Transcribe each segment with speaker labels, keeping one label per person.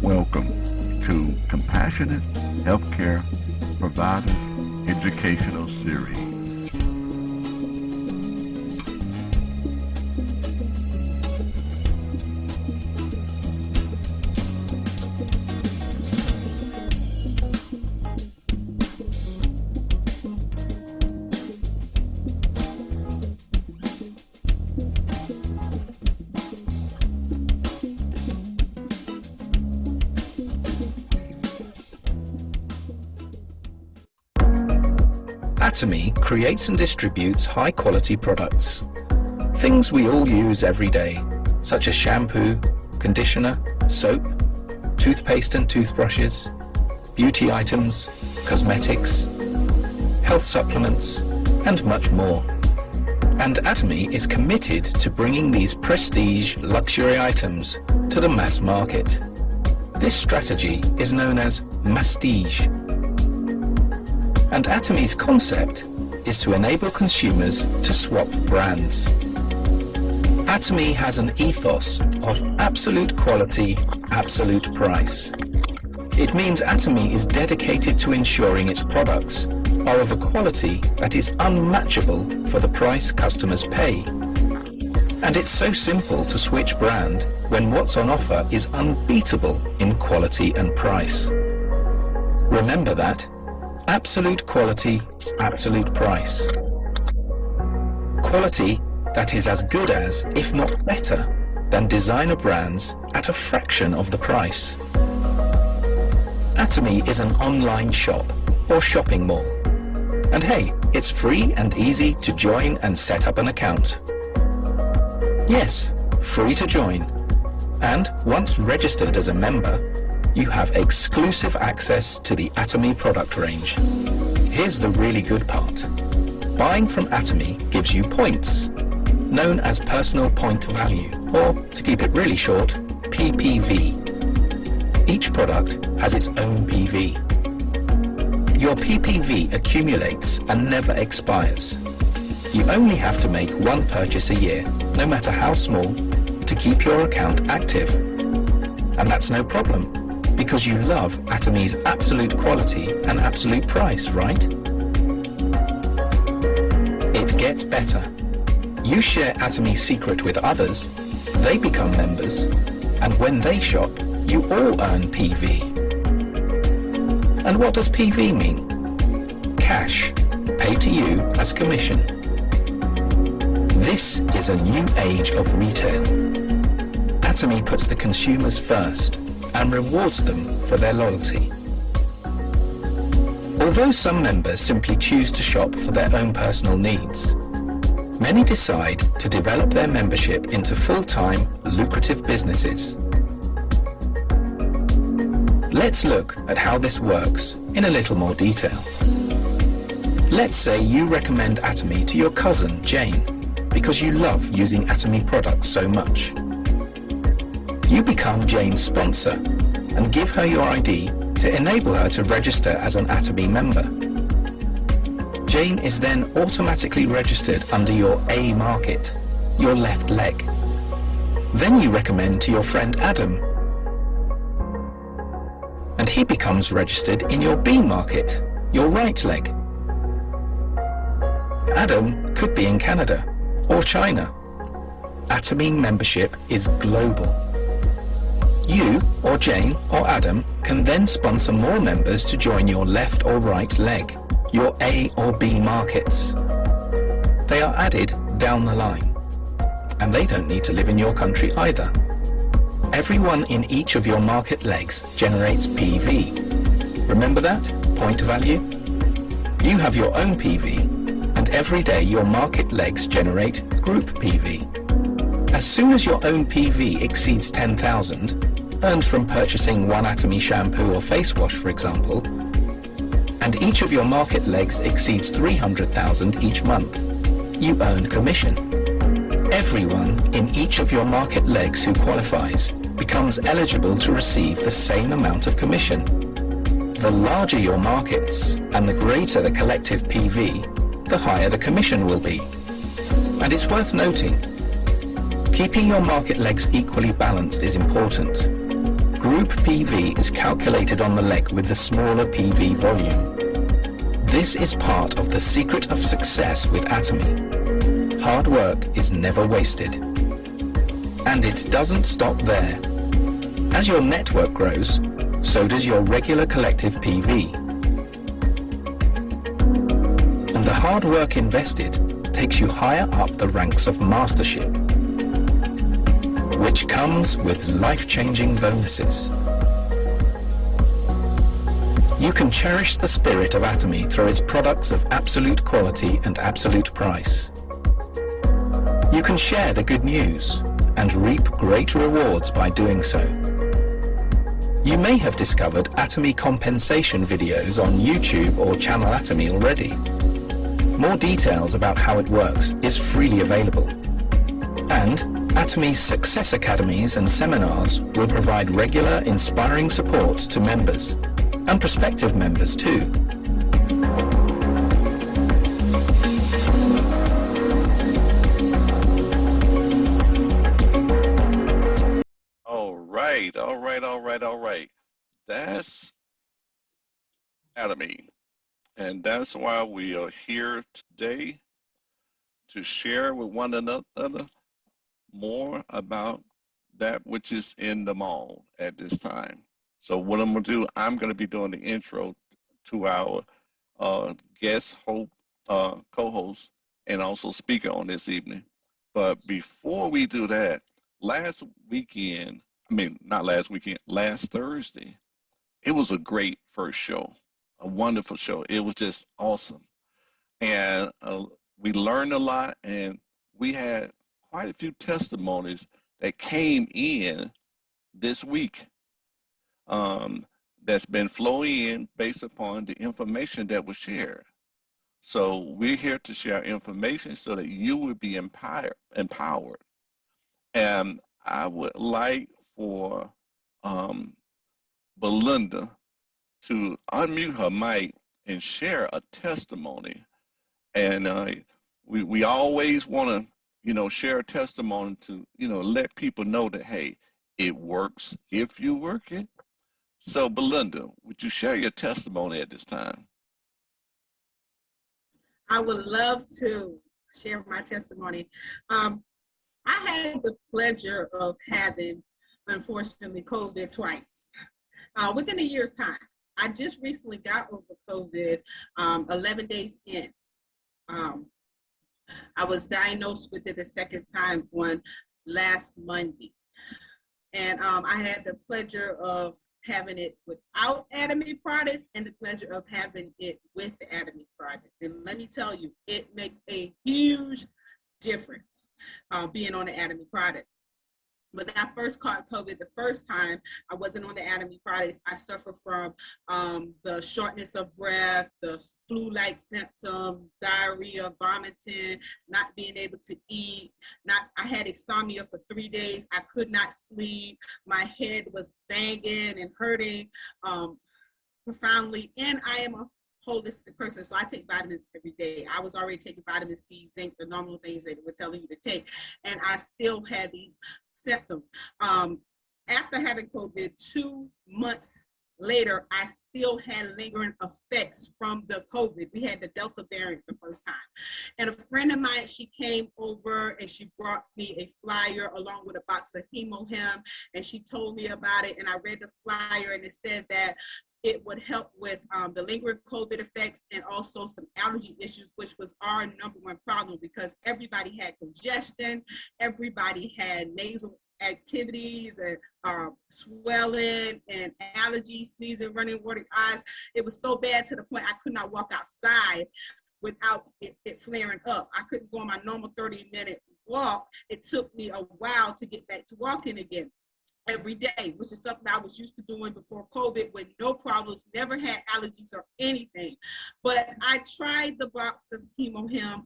Speaker 1: Welcome to Compassionate Healthcare Providers Educational Series.
Speaker 2: Atomy creates and distributes high-quality products. Things we all use every day, such as shampoo, conditioner, soap, toothpaste and toothbrushes, beauty items, cosmetics, health supplements, and much more. And Atomy is committed to bringing these prestige luxury items to the mass market. This strategy is known as mastige. And Atomy's concept is to enable consumers to swap brands. Atomy has an ethos of absolute quality, absolute price. It means Atomy is dedicated to ensuring its products are of a quality that is unmatchable for the price customers pay. And it's so simple to switch brand when what's on offer is unbeatable in quality and price. Remember that. Absolute quality, absolute price. Quality that is as good as, if not better, than designer brands at a fraction of the price. Atomy is an online shop or shopping mall. And hey, it's free and easy to join and set up an account. Yes, free to join. And once registered as a member, you have exclusive access to the Atomy product range. Here's the really good part. Buying from Atomy gives you points, known as personal point value, or to keep it really short, PPV. Each product has its own PV. Your PPV accumulates and never expires. You only have to make one purchase a year, no matter how small, to keep your account active. And that's no problem, because you love Atomy's absolute quality and absolute price, right? It gets better. You share Atomy's secret with others, they become members, and when they shop, you all earn PV. And what does PV mean? Cash, paid to you as commission. This is a new age of retail. Atomy puts the consumers first and rewards them for their loyalty. Although some members simply choose to shop for their own personal needs, many decide to develop their membership into full-time, lucrative businesses. Let's look at how this works in a little more detail. Let's say you recommend Atomy to your cousin, Jane, because you love using Atomy products so much. You become Jane's sponsor and give her your ID to enable her to register as an Atomy member. Jane is then automatically registered under your A market, your left leg. Then you recommend to your friend Adam, and he becomes registered in your B market, your right leg. Adam could be in Canada or China. Atomy membership is global. You, or Jane, or Adam can then sponsor more members to join your left or right leg, your A or B markets. They are added down the line, and they don't need to live in your country either. Everyone in each of your market legs generates PV. Remember that? Point value? You have your own PV, and every day your market legs generate group PV. As soon as your own PV exceeds 10,000, earned from purchasing one Atomy shampoo or face wash, for example, and each of your market legs exceeds 300,000 each month, you earn commission. Everyone in each of your market legs who qualifies becomes eligible to receive the same amount of commission. The larger your markets and the greater the collective PV, the higher the commission will be. And it's worth noting, keeping your market legs equally balanced is important. group PV is calculated on the leg with the smaller PV volume. This is part of the secret of success with Atomy. Hard work is never wasted. And it doesn't stop there. As your network grows, so does your regular collective PV. And the hard work invested takes you higher up the ranks of mastership, which comes with life-changing bonuses. You can cherish the spirit of Atomy through its products of absolute quality and absolute price. You can share the good news and reap great rewards by doing so. You may have discovered Atomy compensation videos on YouTube or Channel Atomy already. More details about how it works is freely available. And Atomy's Success Academies and seminars will provide regular, inspiring support to members, and prospective members too.
Speaker 1: All right. That's Atomy. And that's why we are here today, to share with one another more about that which is in the mall at this time. So what I'm going to do, I'm going to be doing the intro to our guest co-host and also speaker on this evening. But before we do that, last Thursday, it was a great first show, a wonderful show. It was just awesome. And we learned a lot, and we had quite a few testimonies that came in this week that's been flowing in based upon the information that was shared. So we're here to share information so that you will be empowered. And I would like for Belinda to unmute her mic and share a testimony. And we always want to, share a testimony to, let people know that, hey, it works if you work it. So Belinda, would you share your testimony at this time?
Speaker 3: I would love to share my testimony. I had the pleasure of having, unfortunately, COVID twice within a year's time. I just recently got over COVID 11 days in. I was diagnosed with it the second time on last Monday. And I had the pleasure of having it without Atomy products and the pleasure of having it with the Atomy products. And let me tell you, it makes a huge difference being on the Atomy products. When I first caught COVID the first time, I wasn't on the Atomy products. I suffered from the shortness of breath, the flu-like symptoms, diarrhea, vomiting, not being able to eat. I had insomnia for 3 days. I could not sleep. My head was banging and hurting profoundly. And I am a holistic person, so I take vitamins every day. I was already taking vitamin C, zinc, the normal things that we're telling you to take, and I still had these symptoms. After having COVID 2 months later, I still had lingering effects from the COVID. We had the Delta variant the first time. And a friend of mine, she came over and she brought me a flyer along with a box of HemoHim, and she told me about it, and I read the flyer, and it said that it would help with the lingering COVID effects and also some allergy issues, which was our #1 problem because everybody had congestion, everybody had nasal activities and swelling and allergies, sneezing, running water eyes. It was so bad to the point I could not walk outside without it flaring up. I couldn't go on my normal 30-minute walk. It took me a while to get back to walking again every day, which is something I was used to doing before COVID with no problems, never had allergies or anything. But I tried the box of HemoHim.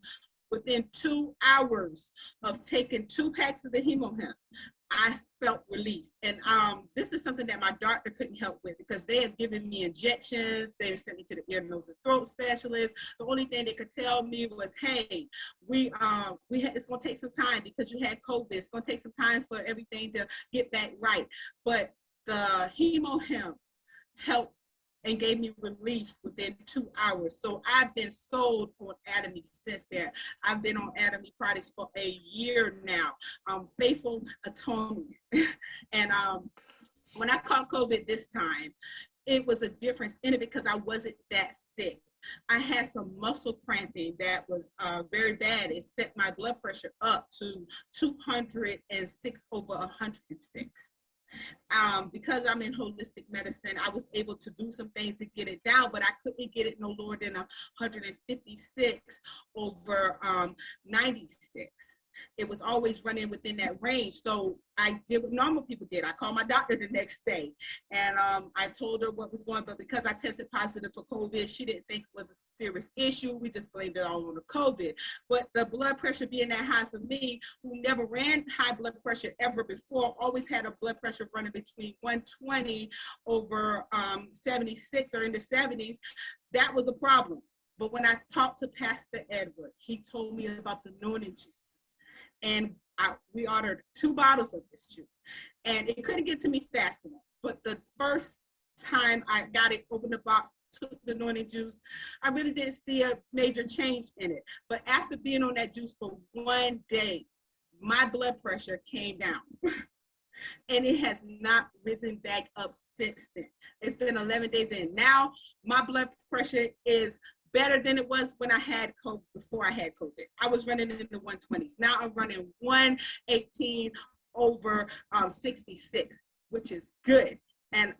Speaker 3: Within 2 hours of taking 2 packs of the HemoHim, I felt relief. And this is something that my doctor couldn't help with because they had given me injections. They sent me to the ear, nose, and throat specialist. The only thing they could tell me was, hey, it's going to take some time because you had COVID. It's going to take some time for everything to get back right. But the hemohem helped and gave me relief within 2 hours. So I've been sold on Atomy since then. I've been on Atomy products for a year now. Faithful Atonement. And when I caught COVID this time, it was a difference in it because I wasn't that sick. I had some muscle cramping that was very bad. It set my blood pressure up to 206 over 106. Because I'm in holistic medicine, I was able to do some things to get it down, but I couldn't get it no lower than 156 over 96. It was always running within that range. So I did what normal people did. I called my doctor the next day and I told her what was going on, but because I tested positive for COVID, she didn't think it was a serious issue. We just blamed it all on the COVID. But the blood pressure being that high for me, who never ran high blood pressure ever before, always had a blood pressure running between 120 over 76 or in the 70s, that was a problem. But when I talked to Pastor Edward, he told me about the Noonan juice. And we ordered 2 bottles of this juice, and it couldn't get to me fast enough. But the first time I got it, opened the box, took the anointing juice, I really didn't see a major change in it. But after being on that juice for 1 day, my blood pressure came down. And it has not risen back up since then. It's been 11 days in. Now my blood pressure is better than it was when I had COVID, before I had COVID. I was running in the 120s. Now I'm running 118 over 66, which is good. And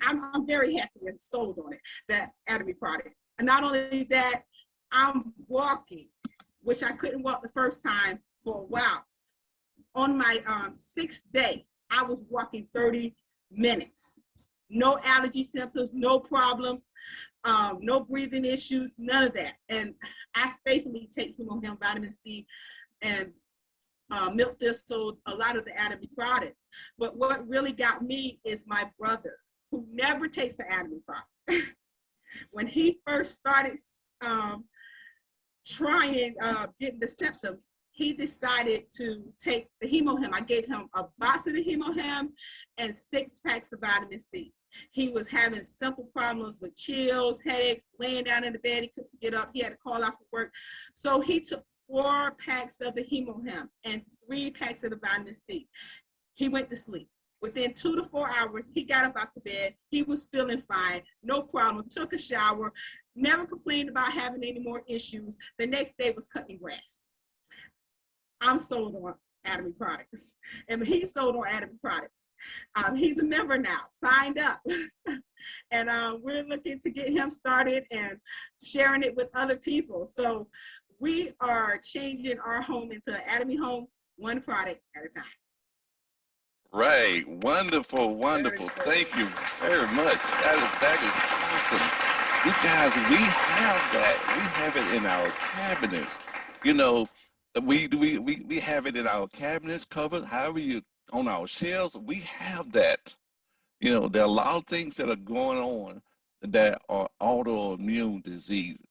Speaker 3: I'm very happy and sold on it, that Atomy products. And not only that, I'm walking, which I couldn't walk the first time for a while. On my 6th day, I was walking 30 minutes. No allergy symptoms, no problems, no breathing issues, none of that. And I faithfully take hemohem, vitamin C, and milk thistle, a lot of the Atomy products. But what really got me is my brother, who never takes the Atomy product. When he first started trying getting the symptoms, he decided to take the hemohem. I gave him a box of the hemohem and 6 packs of vitamin C. He was having simple problems with chills, headaches, laying down in the bed. He couldn't get up. He had to call off of work. So he took 4 packs of the hemohem and 3 packs of the vitamin C. He went to sleep. Within 2 to 4 hours, he got up out the bed. He was feeling fine, no problem, took a shower, never complained about having any more issues. The next day was cutting grass. I'm sold on Atomy products, and he's sold on Atomy products. He's a member now, signed up, and we're looking to get him started and sharing it with other people. So we are changing our home into an Atomy home, 1 product at a time.
Speaker 1: Right, wonderful, wonderful. Thank you very much. That is awesome. You guys, we have that. We have it in our cabinets. You know, we have it in our cabinets covered, however you on our shelves, we have that. You know, there are a lot of things that are going on that are autoimmune diseases.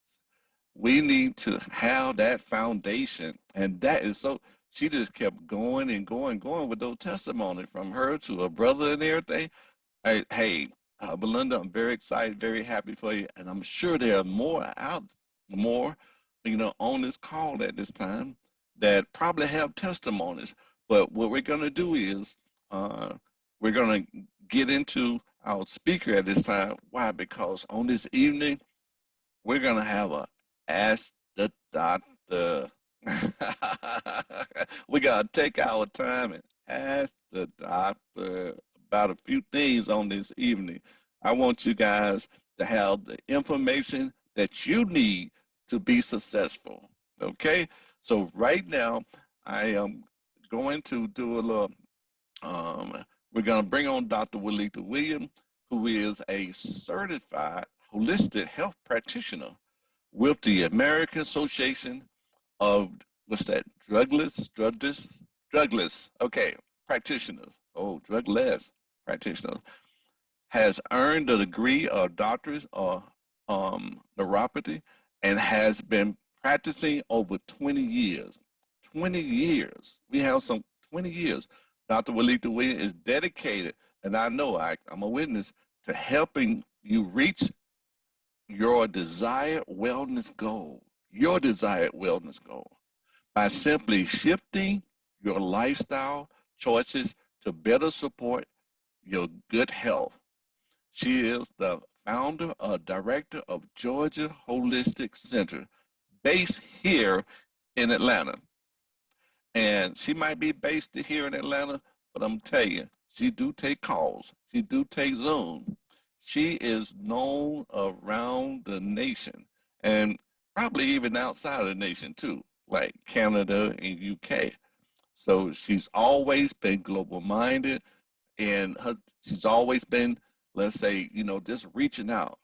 Speaker 1: We need to have that foundation, and that is so. She just kept going and going, going with those testimonies from her to her brother and everything. Hey, Belinda, I'm very excited, very happy for you, and I'm sure there are more, you know, on this call at this time that probably have testimonies. But what we're going to do is we're going to get into our speaker at this time. Why? Because on this evening, we're going to have a Ask the Doctor. We got to take our time and ask the doctor about a few things on this evening. I want you guys to have the information that you need to be successful. Okay? So right now, I am going to do a little, we're going to bring on Dr. Willita Williams, who is a certified holistic health practitioner with the American Association of, what's that, drugless, okay, practitioners, drugless practitioners, has earned a degree of doctorate of neuropathy and has been practicing over 20 years. 20 years. We have some 20 years. Dr. Willita Williams is dedicated and I know I'm a witness to helping you reach your desired wellness goal, by simply shifting your lifestyle choices to better support your good health. She is the founder or director of Georgia Holistic Center, based here in Atlanta. And she might be based here in Atlanta, but I'm telling you, she do take calls. She do take Zoom. She is known around the nation and probably even outside of the nation too, like Canada and UK. So she's always been global minded, and she's always been, let's say, just reaching out,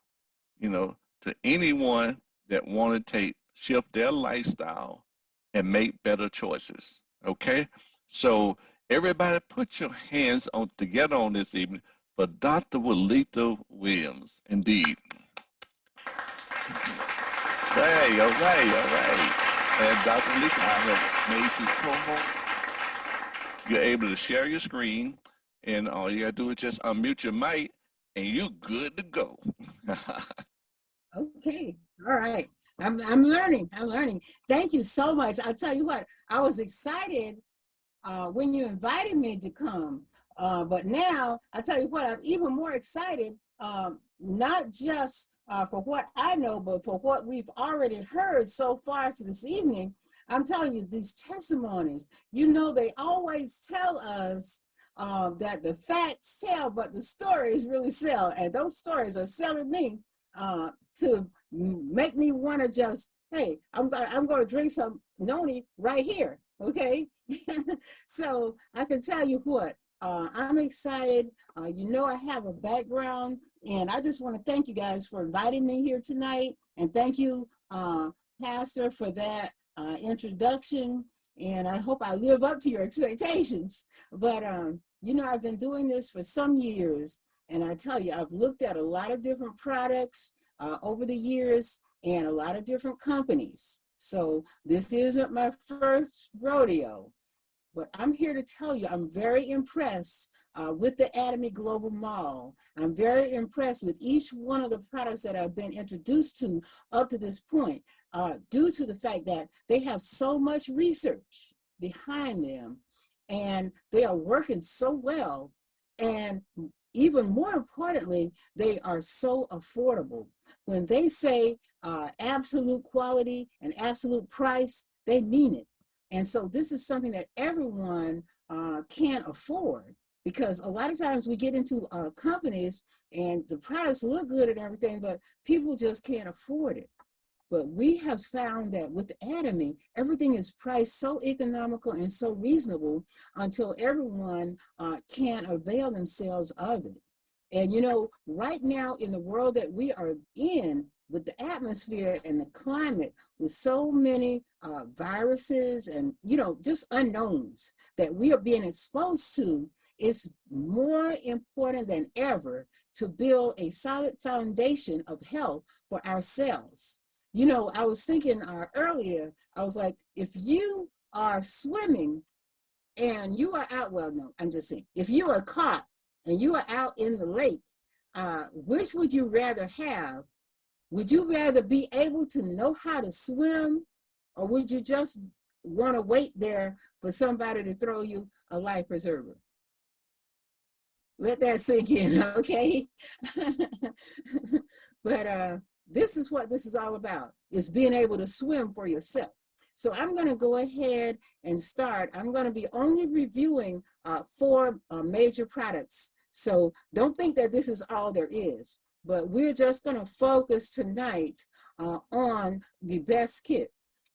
Speaker 1: to anyone that want to shift their lifestyle and make better choices. Okay, so everybody, put your hands on together on this evening for Dr. Walita Williams. Indeed. Hey, all right, all right. And Dr. Walita, I have made you co-host. You're able to share your screen, and all you gotta do is just unmute your mic, and you're good to go.
Speaker 4: Okay, all right. I'm learning. I'm learning. Thank you so much. I'll tell you what, I was excited when you invited me to come. But now, I tell you what, I'm even more excited, not just for what I know, but for what we've already heard so far to this evening. I'm telling you, these testimonies, they always tell us that the facts tell, but the stories really sell. And those stories are selling me to make me want to just, hey, I'm going to drink some noni right here, okay? So I can tell you what, I'm excited. I have a background, and I just want to thank you guys for inviting me here tonight, and thank you, Pastor, for that introduction, and I hope I live up to your expectations. But, I've been doing this for some years, and I tell you, I've looked at a lot of different products over the years and a lot of different companies. So this isn't my first rodeo, but I'm here to tell you, I'm very impressed with the Atomy Global Mall. I'm very impressed with each one of the products that I've been introduced to up to this point, due to the fact that they have so much research behind them, and they are working so well. And even more importantly, they are so affordable. When they say absolute quality and absolute price, they mean it. And so this is something that everyone can afford, because a lot of times we get into companies and the products look good and everything, but people just can't afford it. But we have found that with Atomy, everything is priced so economical and so reasonable until everyone can avail themselves of it. And right now in the world that we are in, with the atmosphere and the climate, with so many viruses and just unknowns that we are being exposed to, it's more important than ever to build a solid foundation of health for ourselves. I was thinking earlier, I was like, if you are swimming and you are out, well, no, I'm just saying, if you are caught and you are out in the lake, which would you rather have? Would you rather be able to know how to swim, or would you just want to wait there for somebody to throw you a life preserver? Let that sink in, okay? But this is what this is all about, is being able to swim for yourself. So I'm going to go ahead and start. I'm going to be only reviewing 4 major products. So don't think that this is all there is, but we're just going to focus tonight on the best kit.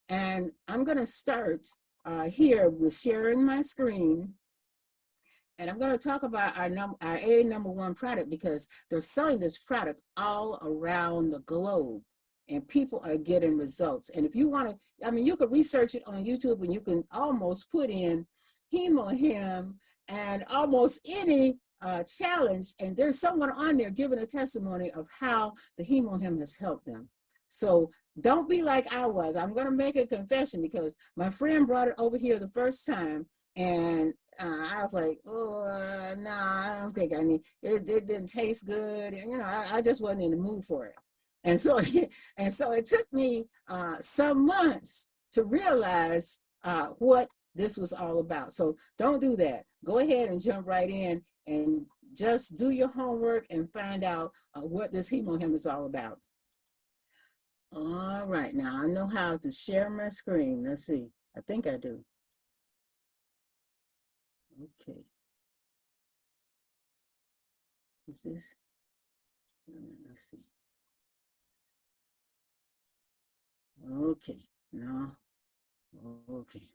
Speaker 4: And I'm going to start here with sharing my screen. And I'm going to talk about our #1 product, because they're selling this product all around the globe and people are getting results. And if you want to, you could research it on YouTube, and you can almost put in HemoHim and almost any challenge, and there's someone on there giving a testimony of how the HemoHim has helped them. So don't be like I was. I'm going to make a confession, because my friend brought it over here the first time, and I was like, oh, no, I don't think I need it. It didn't taste good. You know, I just wasn't in the mood for it. And so, and so it took me some months to realize what this was all about. So don't do that. Go ahead and jump right in and just do your homework and find out what this hemohim is all about. All right, now I know how to share my screen. Let's see. I think I do. Okay. Is this? Let's see. Okay. No. Okay.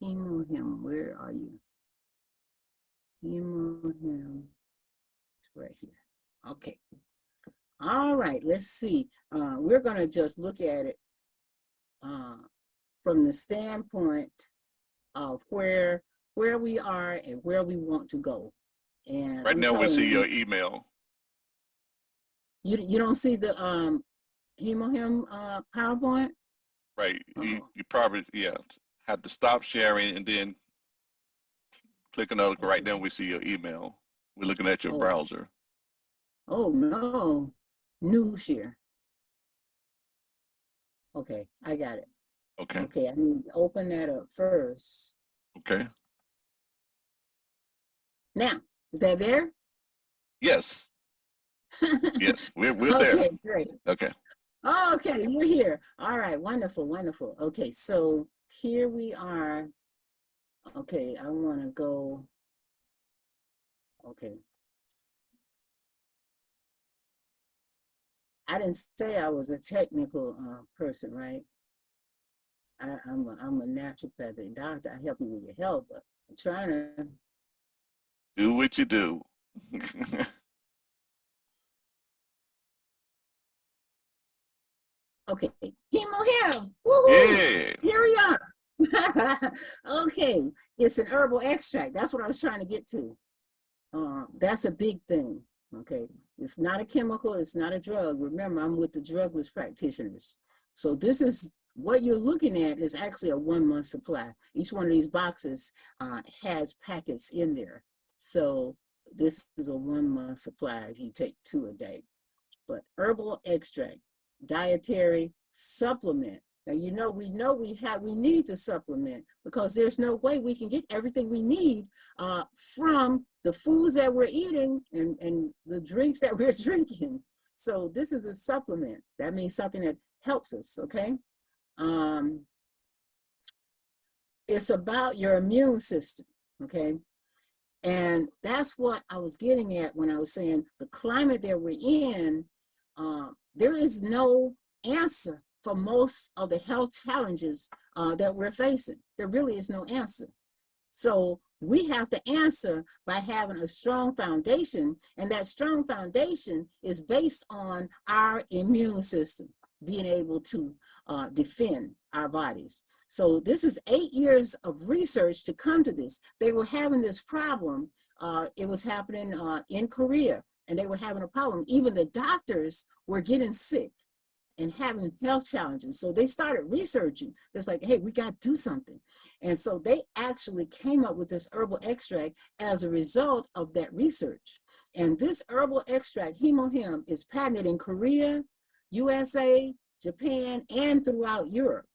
Speaker 4: Hemohim, where are you? Hemohim. It's right here. Okay. All right. Let's see. We're going to just look at it from the standpoint of where we are and where we want to go. And
Speaker 1: Right now we see your email.
Speaker 4: You don't see the hemohim PowerPoint?
Speaker 1: Right. You probably have to stop sharing and then click another. Right now we see your email. We're looking at your browser.
Speaker 4: Oh no. New share. Okay, I got it.
Speaker 1: Okay.
Speaker 4: Okay, I need to open that up first.
Speaker 1: Okay.
Speaker 4: Now, is that there?
Speaker 1: Yes. Yes, we're
Speaker 4: Okay,
Speaker 1: there.
Speaker 4: great.
Speaker 1: Okay.
Speaker 4: Okay, you're here. All right, wonderful, wonderful. Okay, so here we are. Okay, I want to go. Okay. I didn't say I was a technical person, right? I'm a naturopathic doctor. I help you with your health, but I'm trying to
Speaker 1: do what you do.
Speaker 4: Okay, hemohim. Woohoo!
Speaker 1: Yeah.
Speaker 4: Here we are. Okay, it's an herbal extract. That's what I was trying to get to. That's a big thing. Okay, it's not a chemical. It's not a drug. Remember, I'm with the drugless practitioners. So this is what you're looking at is actually a 1 month supply. Each one of these boxes has packets in there. So this is a 1 month supply if you take 2 a day. But herbal extract, dietary supplement. Now we need to supplement because there's no way we can get everything we need from the foods that we're eating and the drinks that we're drinking. So this is a supplement. That means something that helps us, okay? It's about your immune system, okay? And that's what I was getting at when I was saying the climate that we're in, there is no answer for most of the health challenges that we're facing. There really is no answer. So we have to answer by having a strong foundation, and that strong foundation is based on our immune system being able to defend our bodies. So this is 8 years of research to come to this. They were having this problem. It was happening in Korea, and they were having a problem. Even the doctors were getting sick and having health challenges. So they started researching. It's like, hey, we got to do something. And so they actually came up with this herbal extract as a result of that research. And this herbal extract, hemohim, is patented in Korea, USA, Japan, and throughout Europe.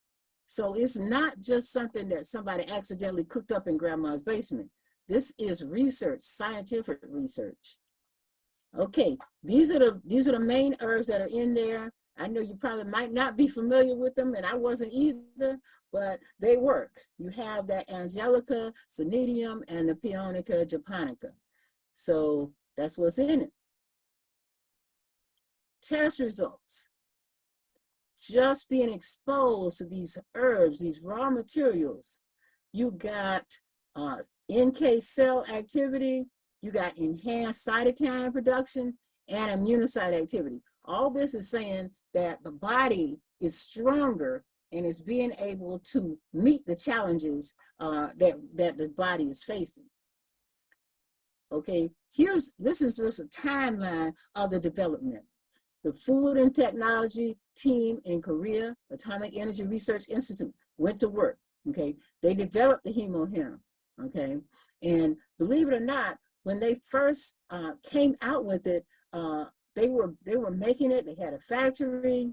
Speaker 4: So it's not just something that somebody accidentally cooked up in grandma's basement. This is research, scientific research. Okay, these are the main herbs that are in there. I know you probably might not be familiar with them, and I wasn't either, but they work. You have that Angelica, Conidium, and the Paeonica japonica. So that's what's in it. Test results. Just being exposed to these herbs, these raw materials, you got NK cell activity, you got enhanced cytokine production, and immunocyte activity. All this is saying that the body is stronger and is being able to meet the challenges that the body is facing. Okay, this is just a timeline of the development. The Food and Technology team in Korea, Atomic Energy Research Institute, went to work. Okay, they developed the hemohim. Okay, and believe it or not, when they first came out with it, they were making it. They had a factory.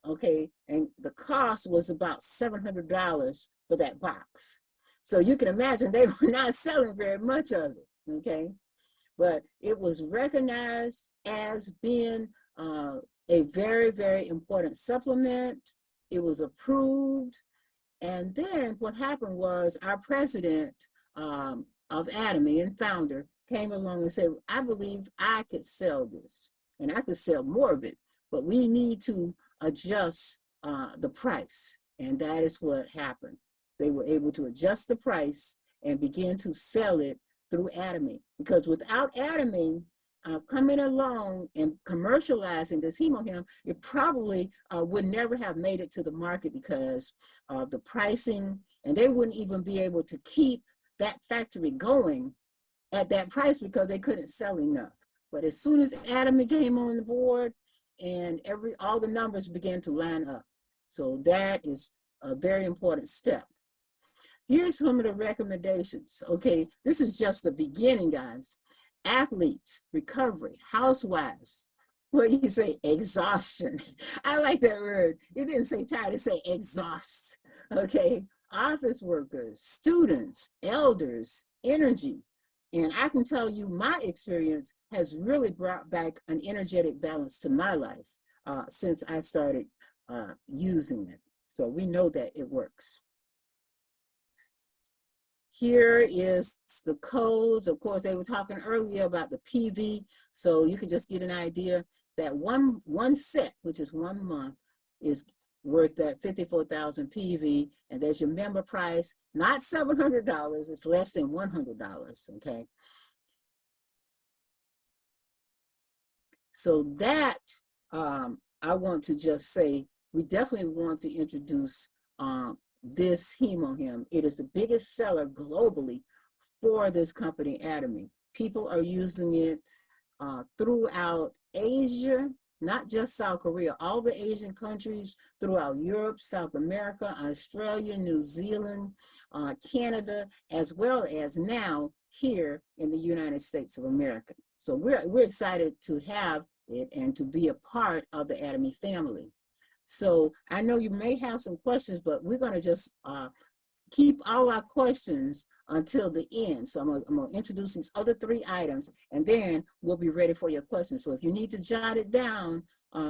Speaker 4: Okay, and the cost was about $700 for that box. So you can imagine they were not selling very much of it. Okay, but it was recognized as being a very, very important supplement. It was approved. And then what happened was our president of Atomy and founder came along and said, I believe I could sell this and I could sell more of it, but we need to adjust the price. And that is what happened. They were able to adjust the price and begin to sell it through Atomy, because without Atomy coming along and commercializing this hemohim, it probably would never have made it to the market because of the pricing, and they wouldn't even be able to keep that factory going at that price because they couldn't sell enough. But as soon as Atomy came on the board, and all the numbers began to line up. So that is a very important step. Here's some of the recommendations. Okay, this is just the beginning, guys. Athletes, recovery, housewives. What do you say? Exhaustion. I like that word. It didn't say tired, it say exhaust. Okay, office workers, students, elders, energy. And I can tell you my experience has really brought back an energetic balance to my life since I started using it. So we know that it works. Here is the codes. Of course, they were talking earlier about the PV, so you can just get an idea that one set, which is 1 month, is worth that 54,000 PV, and there's your member price, not $700, it's less than $100, okay? So that, I want to just say, we definitely want to introduce this hemohim. It is the biggest seller globally for this company, Atomy. People are using it throughout Asia, not just South Korea, all the Asian countries throughout Europe, South America, Australia, New Zealand, Canada, as well as now here in the United States of America. So we're excited to have it and to be a part of the Atomy family. So I know you may have some questions, but we're going to just keep all our questions until the end. So I'm going to introduce these other 3 items, and then we'll be ready for your questions. So if you need to jot it down,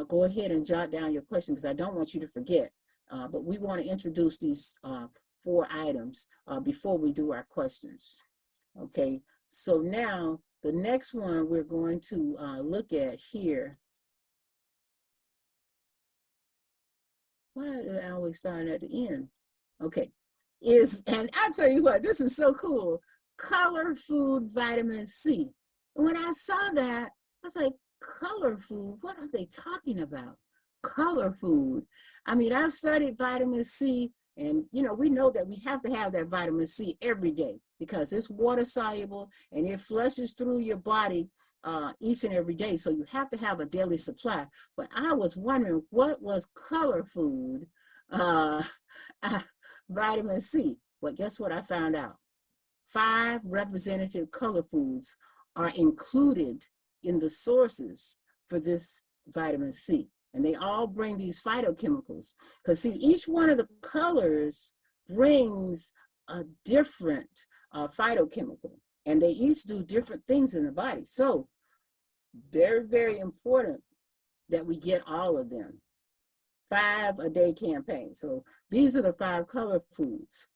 Speaker 4: go ahead and jot down your questions, because I don't want you to forget. But we want to introduce these 4 items before we do our questions. Okay, so now the next one we're going to look at here. Why do I always start at the end? Okay, and I tell you what, this is so cool. Color food vitamin C. And when I saw that, I was like, color food, what are they talking about? Color food. I mean, I've studied vitamin C, and we know that we have to have that vitamin C every day because it's water soluble and it flushes through your body each and every day. So you have to have a daily supply. But I was wondering, what was color food vitamin C? Well, guess what I found out? 5 representative color foods are included in the sources for this vitamin C. And they all bring these phytochemicals. Because see, each one of the colors brings a different phytochemical. And they each do different things in the body. So very, very important that we get all of them. 5 a day campaign. So these are the 5 color foods.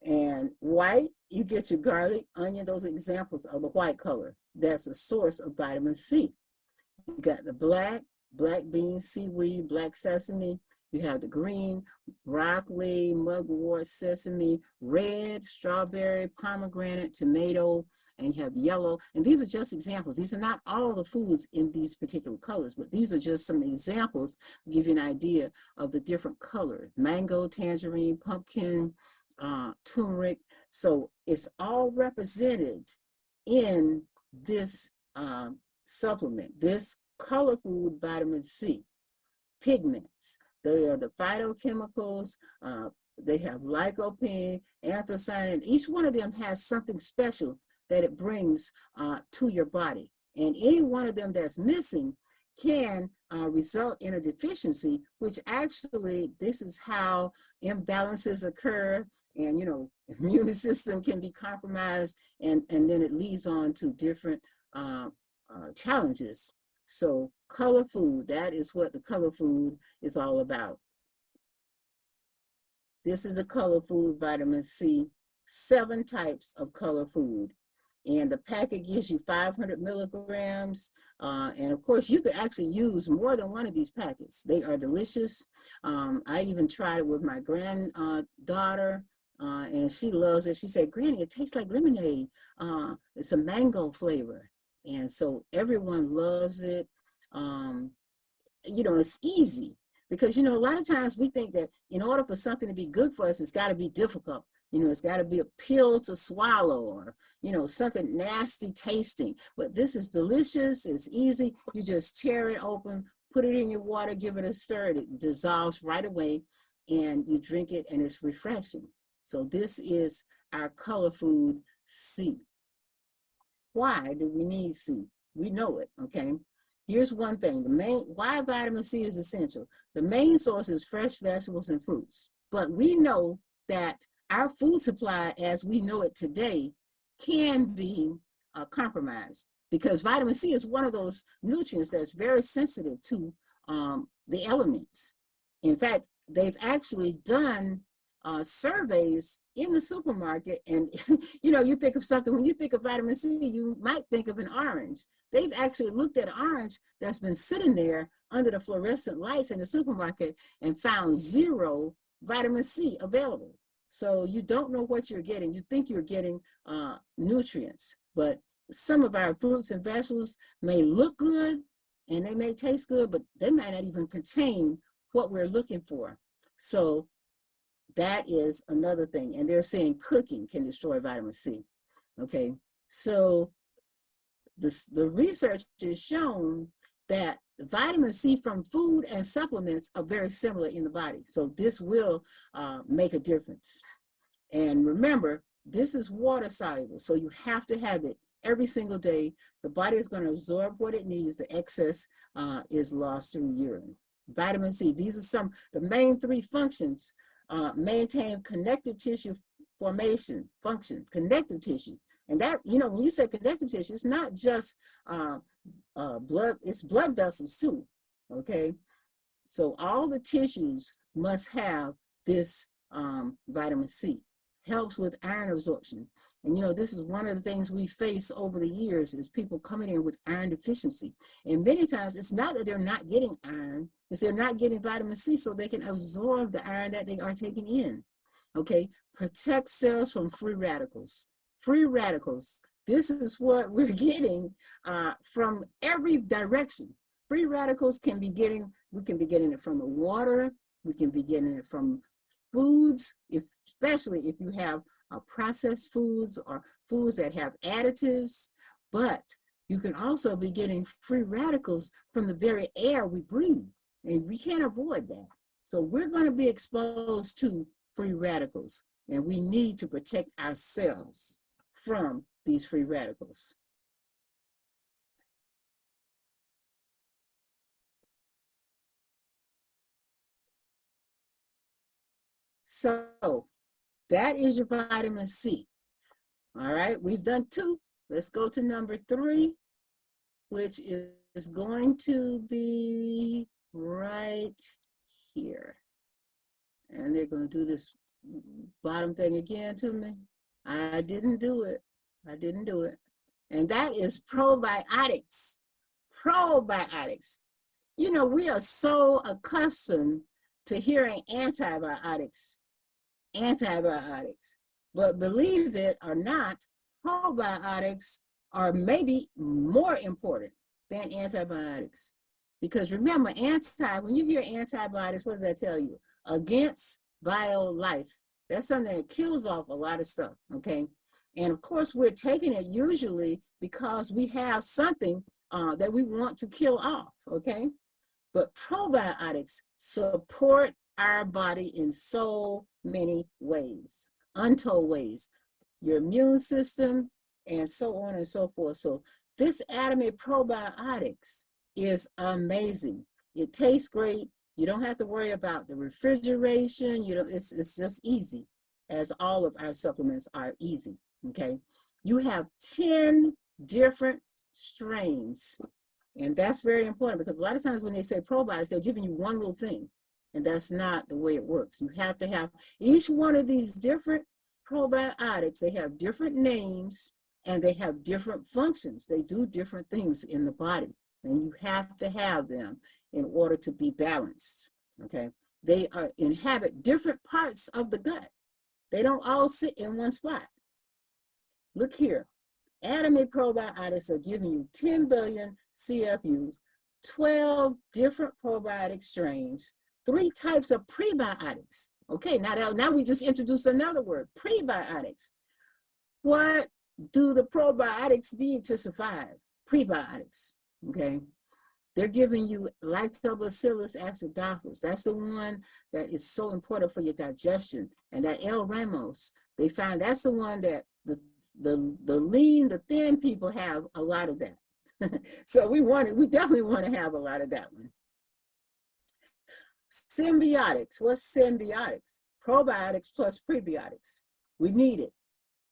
Speaker 4: And white, you get your garlic, onion, those are examples of the white color. That's a source of vitamin C. You got the black beans, seaweed, black sesame. You have the green, broccoli, mugwort, sesame, red, strawberry, pomegranate, tomato, and you have yellow. And these are just examples. These are not all the foods in these particular colors, but these are just some examples to give you an idea of the different colors. Mango, tangerine, pumpkin, turmeric. So it's all represented in this supplement, this color food vitamin C. Pigments, they are the phytochemicals they have lycopene, anthocyanin. Each one of them has something special that it brings to your body. And any one of them that's missing can result in a deficiency, which actually, this is how imbalances occur, and immune system can be compromised, and then it leads on to different challenges. So color food, that is what the color food is all about. This is the color food vitamin C, 7 types of color food. And the packet gives you 500 milligrams. And of course, you could actually use more than one of these packets. They are delicious. I even tried it with my granddaughter, and she loves it. She said, "Granny, it tastes like lemonade. It's a mango flavor." And so everyone loves it. It's easy because, a lot of times we think that in order for something to be good for us, it's got to be difficult. It's got to be a pill to swallow, or, something nasty tasting. But this is delicious. It's easy. You just tear it open, put it in your water, give it a stir. It dissolves right away, and you drink it, and it's refreshing. So this is our color food C. Why do we need C? We know it, okay? Here's one thing. Why vitamin C is essential. The main source is fresh vegetables and fruits. But we know that our food supply, as we know it today, can be compromised, because vitamin C is one of those nutrients that's very sensitive to the elements. In fact, they've actually done surveys in the supermarket, and you think of something, when you think of vitamin C, you might think of an orange. They've actually looked at orange that's been sitting there under the fluorescent lights in the supermarket and found 0 vitamin C available. So you don't know what you're getting. You think you're getting nutrients, but some of our fruits and vegetables may look good and they may taste good, but they might not even contain what we're looking for. So that is another thing. And they're saying cooking can destroy vitamin C. Okay, so the research has shown that vitamin C from food and supplements are very similar in the body. So this will make a difference. And remember, this is water soluble, so you have to have it every single day. The body is going to absorb what it needs. The excess is lost through urine. Vitamin C, these are the main 3 functions. Maintain connective tissue formation, connective tissue. And that, when you say connective tissue, it's not just blood, it's blood vessels too, okay? So all the tissues must have this vitamin C. Helps with iron absorption. And this is one of the things we face over the years, is people coming in with iron deficiency. And many times it's not that they're not getting iron, it's they're not getting vitamin C so they can absorb the iron that they are taking in. Okay, protect cells from free radicals. Free radicals, this is what we're getting from every direction. Free radicals we can be getting it from the water, we can be getting it from foods, especially if you have processed foods or foods that have additives, but you can also be getting free radicals from the very air we breathe, and we can't avoid that. So we're going to be exposed to free radicals, and we need to protect ourselves from these free radicals. So that is your vitamin C. All right, we've done 2. Let's go to number 3, which is going to be right here. And they're going to do this bottom thing again to me. I didn't do it. And that is probiotics. Probiotics. We are so accustomed to hearing antibiotics. But believe it or not, probiotics are maybe more important than antibiotics. Because remember, when you hear antibiotics, what does that tell you? Against bio-life. That's something that kills off a lot of stuff, okay? And of course, we're taking it usually because we have something that we want to kill off, okay? But probiotics support our body in so many ways, untold ways. Your immune system, and so on and so forth. So this Atomy probiotics is amazing. It tastes great. You don't have to worry about the refrigeration. You know, it's just easy, as all of our supplements are easy. Okay, you have 10 different strains, and that's very important because a lot of times when they say probiotics, they're giving you one little thing, and that's not the way it works. You have to have each one of these different probiotics. They have different names and they have different functions. They do different things in the body, and you have to have them in order to be balanced. Okay, they inhabit different parts of the gut. They don't all sit in one spot. Look here, Atomy probiotics are giving you 10 billion CFUs, 12 different probiotic strains, 3 types of prebiotics. Okay, now we just introduced another word, prebiotics. What do the probiotics need to survive? Prebiotics, okay? They're giving you Lactobacillus acidophilus. That's the one that is so important for your digestion. And that L. Ramos, they found that's the one that the lean, the thin people have a lot of that. So we definitely want to have a lot of that one. Symbiotics. What's symbiotics? Probiotics plus prebiotics. We need it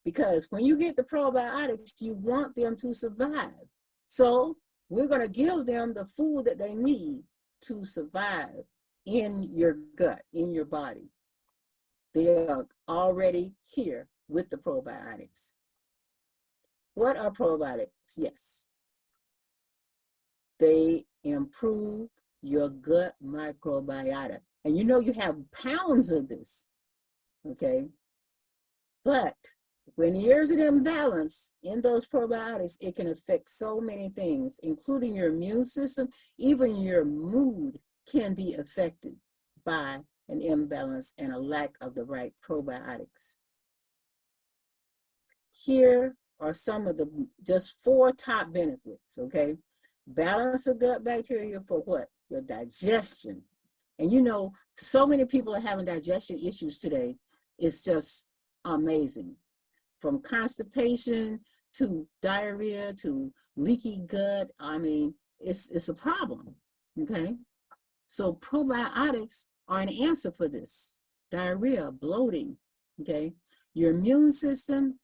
Speaker 4: because when you get the probiotics, you want them to survive. So we're going to give them the food that they need to survive in your gut, in your body. They are already here with the probiotics. What are probiotics? Yes. They improve your gut microbiota. And you know you have pounds of this, okay? But when there's an imbalance in those probiotics, it can affect so many things, including your immune system. Even your mood can be affected by an imbalance and a lack of the right probiotics. Here are some of the just 4 top benefits, okay? Balance of gut bacteria for what? Your digestion. And you know, so many people are having digestion issues today. It's just amazing. From constipation to diarrhea to leaky gut. I mean, it's a problem, okay? So probiotics are an answer for this. Diarrhea, bloating, okay? Your immune system,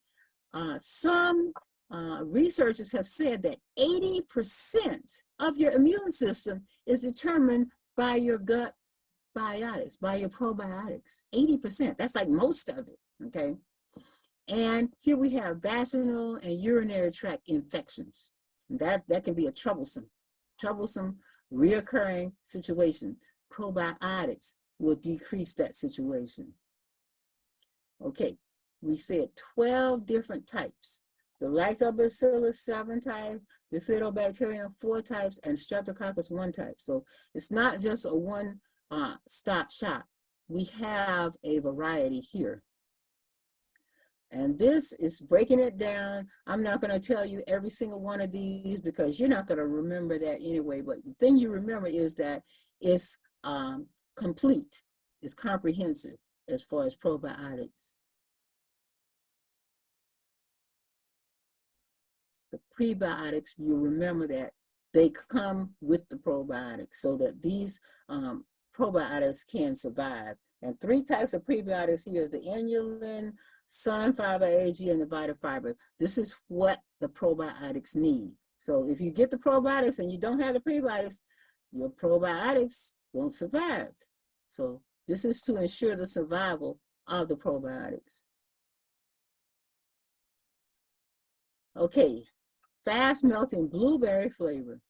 Speaker 4: some researchers have said that 80% of your immune system is determined by your gut biotics, by your probiotics. 80%, that's like most of it, okay? And here we have vaginal and urinary tract infections. That can be a troublesome, reoccurring situation. Probiotics will decrease that situation. Okay, we said 12 different types. The Lactobacillus 7 types, Bifidobacterium 4 types, and Streptococcus 1 type. So it's not just a one-stop shop. We have a variety here. And this is breaking it down. I'm not going to tell you every single one of these because you're not going to remember that anyway. But the thing you remember is that it's complete, it's comprehensive as far as probiotics. The prebiotics, you remember that they come with the probiotics so that these probiotics can survive. And 3 types of prebiotics here is the inulin, sunfiber AG, and the vitafiber. This is what the probiotics need. So if you get the probiotics and you don't have the prebiotics, your probiotics won't survive. So this is to ensure the survival of the probiotics. Okay, fast melting blueberry flavor.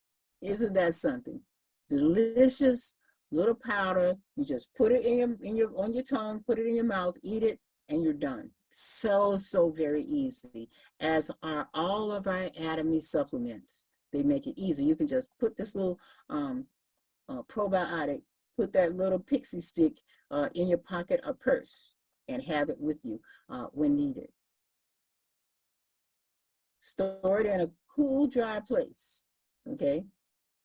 Speaker 4: Isn't that something? Delicious little powder. You just put it on your tongue, put it in your mouth, eat it, and you're done. So very easy, as are all of our Atomy supplements. They make it easy. You can just put this little probiotic, put that little pixie stick in your pocket or purse and have it with you when needed. Store it in a cool, dry place, okay?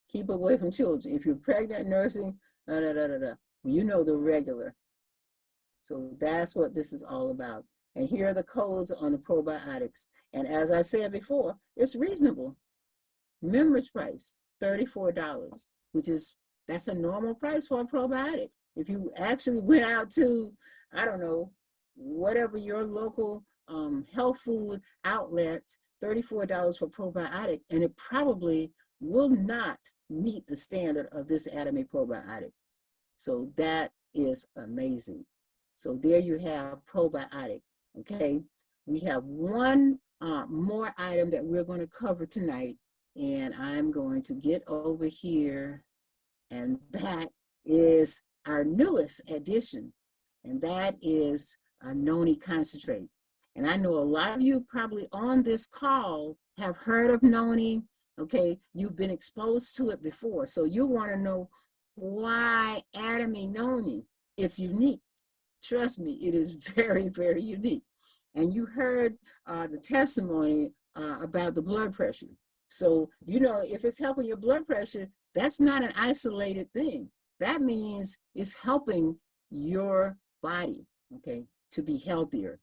Speaker 4: Keep away from children. If you're pregnant, nursing, You know the regular. So that's what this is all about. And here are the codes on the probiotics. And as I said before, it's reasonable. Members price, $34, which is, that's a normal price for a probiotic. If you actually went out to, I don't know, whatever your local health food outlet, $34 for probiotic, and it probably will not meet the standard of this Atomy probiotic. So that is amazing. So there you have probiotic, okay? We have one more item that we're going to cover tonight, and I'm going to get over here, and that is our newest addition, and that is a noni concentrate. And I know a lot of you probably on this call have heard of noni, okay? You've been exposed to it before, so you want to know why Atomy noni. It's unique. Trust me, it is very, very unique. And you heard the testimony about the blood pressure. So, you know, if it's helping your blood pressure, that's not an isolated thing. That means it's helping your body, okay, to be healthier.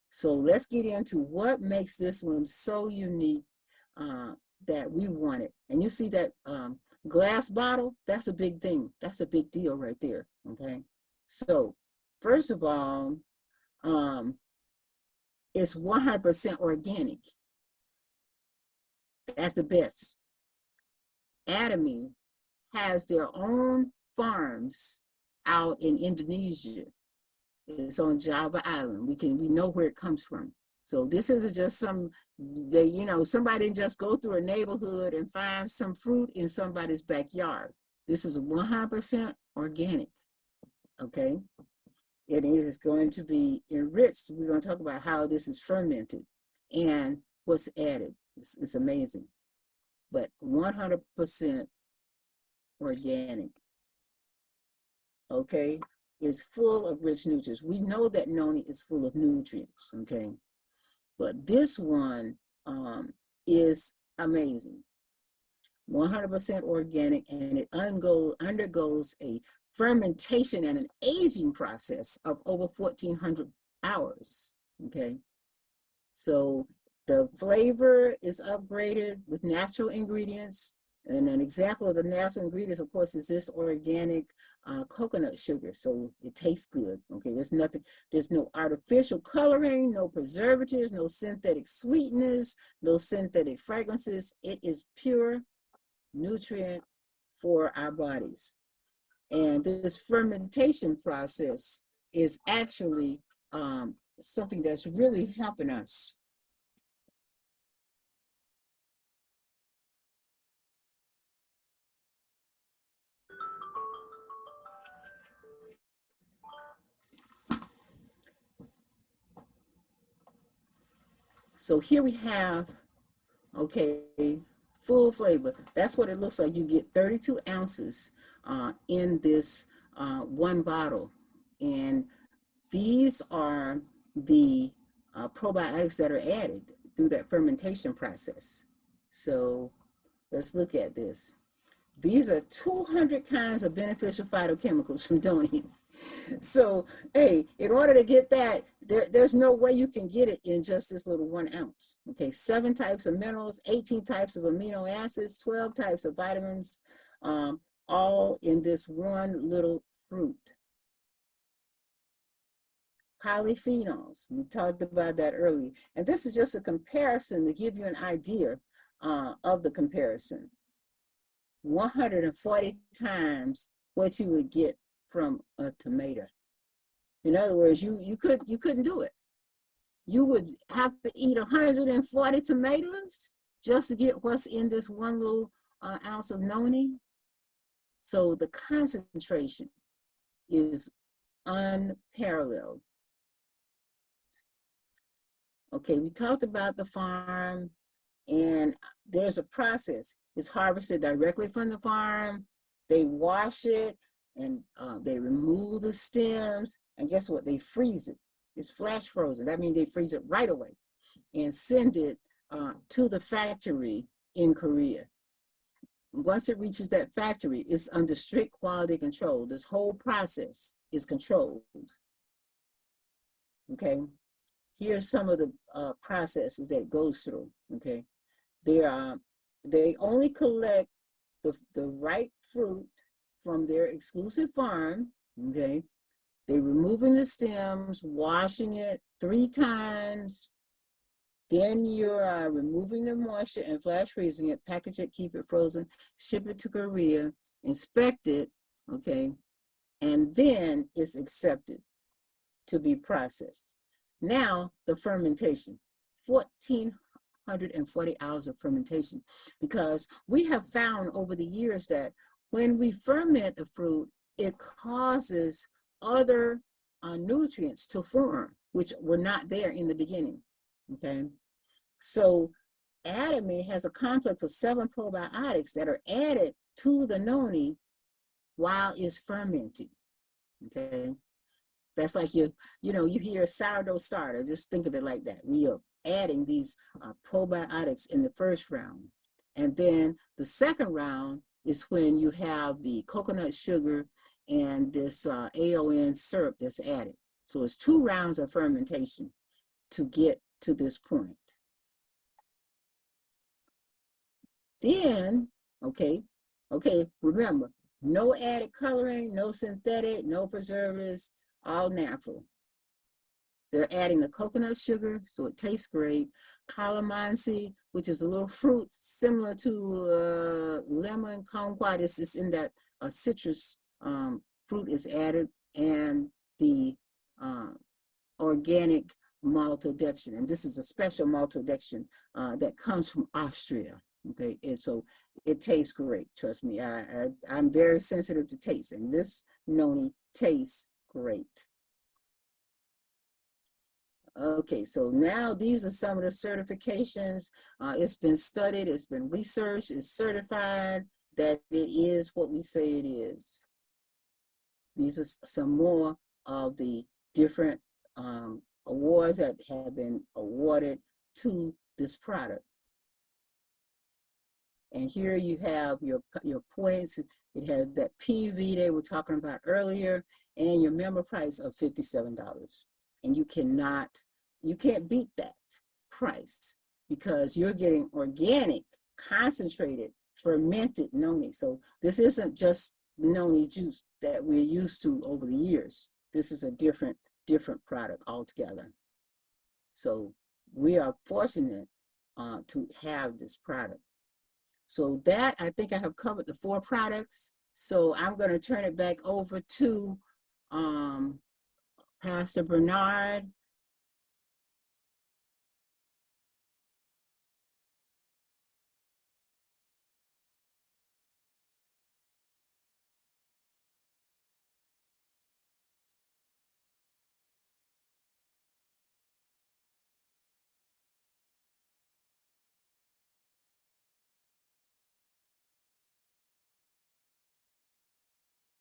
Speaker 4: So let's get into what makes this one so unique that we want it. And you see that glass bottle, that's a big thing. That's a big deal right there, okay? So first of all, it's 100% organic. That's the best. Atomy has their own farms out in Indonesia. It's on Java Island. We know where it comes from. So this isn't just somebody didn't just go through a neighborhood and find some fruit in somebody's backyard. This is 100% organic, okay? It is going to be enriched. We're going to talk about how this is fermented and what's added. It's amazing, but 100% organic, okay? It's full of rich nutrients. We know that noni is full of nutrients, okay? But this one is amazing. 100% organic, and it undergoes a fermentation and an aging process of over 1,400 hours, okay? So the flavor is upgraded with natural ingredients. And an example of the natural ingredients, of course, is this organic coconut sugar. So it tastes good, okay? There's no artificial coloring, no preservatives, no synthetic sweeteners, no synthetic fragrances. It is pure nutrient for our bodies. And this fermentation process is actually something that's really helping us. So here we have, okay, full flavor. That's what it looks like. You get 32 ounces in this one bottle. And these are the probiotics that are added through that fermentation process. So let's look at this. These are 200 kinds of beneficial phytochemicals from noni. So, hey, in order to get that, there's no way you can get it in just this little 1 ounce. Okay, 7 types of minerals, 18 types of amino acids, 12 types of vitamins, all in this one little fruit. Polyphenols, we talked about that earlier. And this is just a comparison to give you an idea of the comparison. 140 times what you would get from a tomato. In other words, you couldn't do it. You would have to eat 140 tomatoes just to get what's in this one little ounce of noni. So the concentration is unparalleled. Okay, we talked about the farm, and there's a process. It's harvested directly from the farm. They wash it, and they remove the stems, and guess what? They freeze it. It's flash frozen. That means they freeze it right away and send it to the factory in Korea. Once it reaches that factory, it's under strict quality control. This whole process is controlled. Okay, here's some of the processes that it goes through. Okay, they only collect the ripe fruit from their exclusive farm. Okay, they're removing the stems, washing it 3 times. Then you're removing the moisture and flash freezing it, package it, keep it frozen, ship it to Korea, inspect it, okay, and then it's accepted to be processed. Now, the fermentation, 1,440 hours of fermentation, because we have found over the years that when we ferment the fruit, it causes other nutrients to form, which were not there in the beginning. Okay, so Atomy has a complex of 7 probiotics that are added to the noni while it's fermenting. Okay, that's like you hear sourdough starter. Just think of it like that. We are adding these probiotics in the first round, and then the second round is when you have the coconut sugar and this AON syrup that's added. So it's 2 rounds of fermentation to get to this point. Then, okay, remember, no added coloring, no synthetic, no preservatives, all natural. They're adding the coconut sugar, so it tastes great. Calamansi, which is a little fruit similar to lemon, kumquat. This is in that citrus fruit is added, and the organic maltodextrin. And this is a special maltodextrin that comes from Austria. Okay, and so it tastes great. Trust me, I'm very sensitive to taste, and this noni tastes great. Okay, so now these are some of the certifications. It's been studied, it's been researched, it's certified that it is what we say it is. These are some more of the different awards that have been awarded to this product. And here you have your points. It has that PV they were talking about earlier, and your member price of $57. And you can't beat that price because you're getting organic, concentrated, fermented noni. So this isn't just noni juice that we're used to over the years. This is a different product altogether. So we are fortunate to have this product. So that, I think I have covered the 4 products. So I'm going to turn it back over to Pastor Bernard